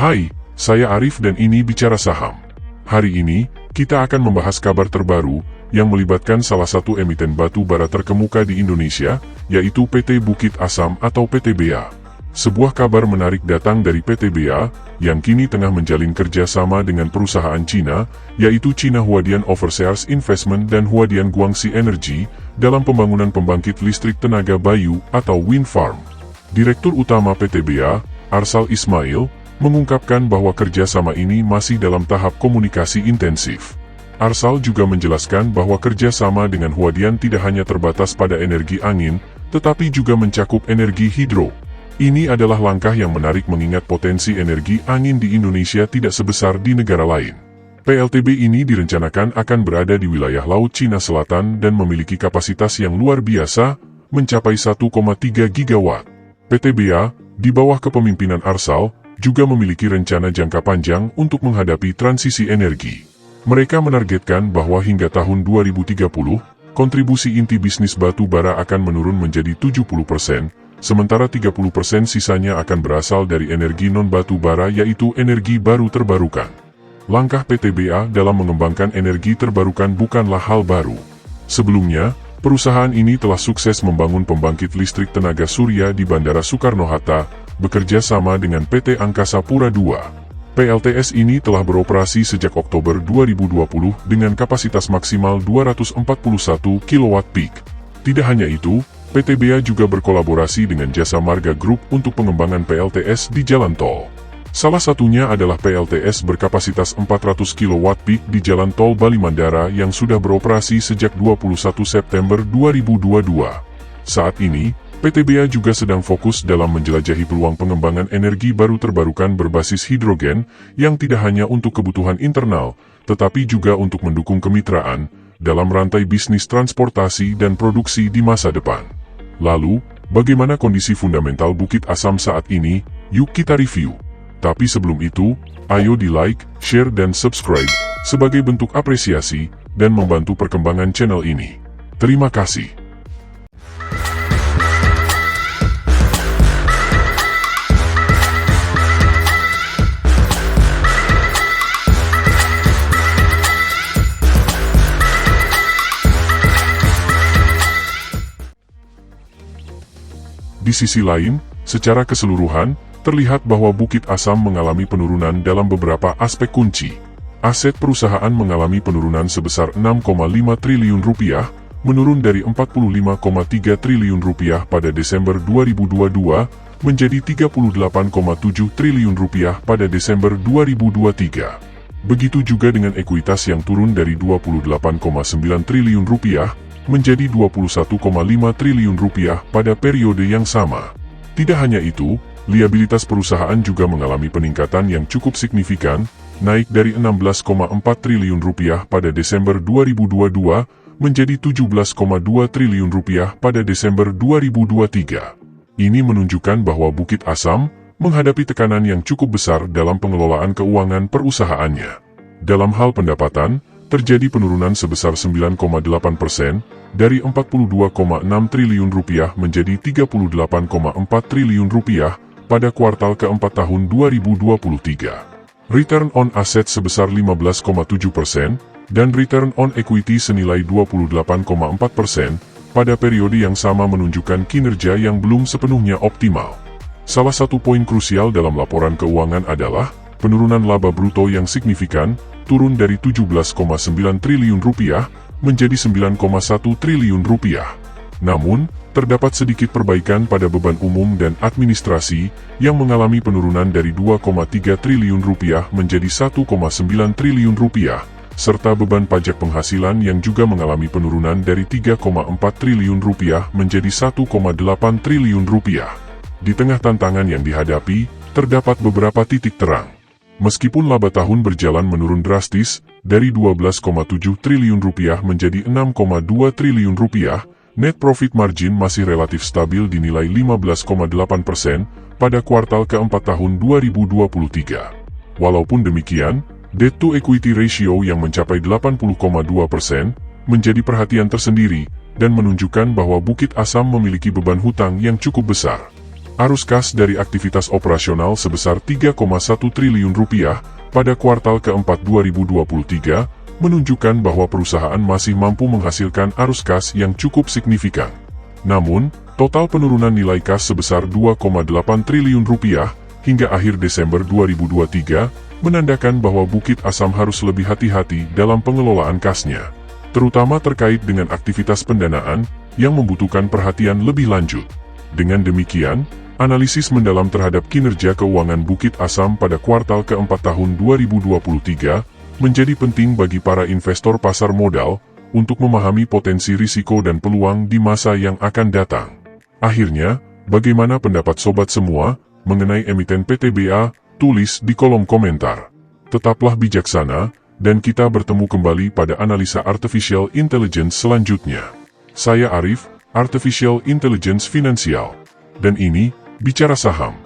Hai, saya Arif dan ini Bicara Saham. Hari ini, kita akan membahas kabar terbaru yang melibatkan salah satu emiten batu bara terkemuka di Indonesia, yaitu PT Bukit Asam atau PTBA. Sebuah kabar menarik datang dari PTBA, yang kini tengah menjalin kerjasama dengan perusahaan Cina, yaitu China Huadian Overseas Investment dan Huadian Guangxi Energy, dalam pembangunan pembangkit listrik tenaga bayu atau wind farm. Direktur Utama PTBA, Arsal Ismail, mengungkapkan bahwa kerjasama ini masih dalam tahap komunikasi intensif. Arsal juga menjelaskan bahwa kerjasama dengan Huadian tidak hanya terbatas pada energi angin, tetapi juga mencakup energi hidro. Ini adalah langkah yang menarik mengingat potensi energi angin di Indonesia tidak sebesar di negara lain. PLTB ini direncanakan akan berada di wilayah Laut Cina Selatan dan memiliki kapasitas yang luar biasa, mencapai 1,3 gigawatt. PTBA, di bawah kepemimpinan Arsal, juga memiliki rencana jangka panjang untuk menghadapi transisi energi. Mereka menargetkan bahwa hingga tahun 2030, kontribusi inti bisnis batu bara akan menurun menjadi 70%, sementara 30% sisanya akan berasal dari energi non-batu bara yaitu energi baru terbarukan. Langkah PTBA dalam mengembangkan energi terbarukan bukanlah hal baru. Sebelumnya, perusahaan ini telah sukses membangun pembangkit listrik tenaga surya di Bandara Soekarno-Hatta, bekerja sama dengan PT Angkasa Pura II. PLTS ini telah beroperasi sejak Oktober 2020 dengan kapasitas maksimal 241 kW peak. Tidak hanya itu, PTBA juga berkolaborasi dengan Jasa Marga Group untuk pengembangan PLTS di jalan tol. Salah satunya adalah PLTS berkapasitas 400 kW peak di Jalan Tol Bali Mandara yang sudah beroperasi sejak 21 September 2022. Saat ini, PTBA juga sedang fokus dalam menjelajahi peluang pengembangan energi baru terbarukan berbasis hidrogen yang tidak hanya untuk kebutuhan internal, tetapi juga untuk mendukung kemitraan dalam rantai bisnis transportasi dan produksi di masa depan. Lalu, bagaimana kondisi fundamental Bukit Asam saat ini? Yuk kita review. Tapi sebelum itu, ayo di like, share dan subscribe sebagai bentuk apresiasi dan membantu perkembangan channel ini. Terima kasih. Di sisi lain, secara keseluruhan, terlihat bahwa Bukit Asam mengalami penurunan dalam beberapa aspek kunci. Aset perusahaan mengalami penurunan sebesar 6,5 triliun rupiah, menurun dari 45,3 triliun rupiah pada Desember 2022, menjadi 38,7 triliun rupiah pada Desember 2023. Begitu juga dengan ekuitas yang turun dari 28,9 triliun rupiah, menjadi 21,5 triliun rupiah pada periode yang sama. Tidak hanya itu, liabilitas perusahaan juga mengalami peningkatan yang cukup signifikan, naik dari 16,4 triliun rupiah pada Desember 2022, menjadi 17,2 triliun rupiah pada Desember 2023. Ini menunjukkan bahwa Bukit Asam menghadapi tekanan yang cukup besar dalam pengelolaan keuangan perusahaannya. Dalam hal pendapatan, terjadi penurunan sebesar 9,8%, dari 42,6 triliun rupiah menjadi 38,4 triliun rupiah pada kuartal keempat tahun 2023. Return on asset sebesar 15,7%, dan return on equity senilai 28,4%, pada periode yang sama menunjukkan kinerja yang belum sepenuhnya optimal. Salah satu poin krusial dalam laporan keuangan adalah penurunan laba bruto yang signifikan, turun dari 17,9 triliun rupiah menjadi 9,1 triliun rupiah. Namun, terdapat sedikit perbaikan pada beban umum dan administrasi yang mengalami penurunan dari 2,3 triliun rupiah menjadi 1,9 triliun rupiah, serta beban pajak penghasilan yang juga mengalami penurunan dari 3,4 triliun rupiah menjadi 1,8 triliun rupiah. Di tengah tantangan yang dihadapi, terdapat beberapa titik terang. Meskipun laba tahun berjalan menurun drastis, dari 12,7 triliun rupiah menjadi 6,2 triliun rupiah, net profit margin masih relatif stabil di nilai 15,8% pada kuartal keempat tahun 2023. Walaupun demikian, debt to equity ratio yang mencapai 80,2% menjadi perhatian tersendiri dan menunjukkan bahwa Bukit Asam memiliki beban hutang yang cukup besar. Arus kas dari aktivitas operasional sebesar Rp3,1 triliun pada kuartal keempat 2023 menunjukkan bahwa perusahaan masih mampu menghasilkan arus kas yang cukup signifikan. Namun, total penurunan nilai kas sebesar Rp2,8 triliun hingga akhir Desember 2023 menandakan bahwa Bukit Asam harus lebih hati-hati dalam pengelolaan kasnya, terutama terkait dengan aktivitas pendanaan yang membutuhkan perhatian lebih lanjut. Dengan demikian, analisis mendalam terhadap kinerja keuangan Bukit Asam pada kuartal keempat tahun 2023 menjadi penting bagi para investor pasar modal untuk memahami potensi risiko dan peluang di masa yang akan datang. Akhirnya, bagaimana pendapat sobat semua mengenai emiten PTBA? Tulis di kolom komentar. Tetaplah bijaksana, dan kita bertemu kembali pada analisa Artificial Intelligence selanjutnya. Saya Arif, Artificial Intelligence Finansial. Dan ini, Bicara Saham.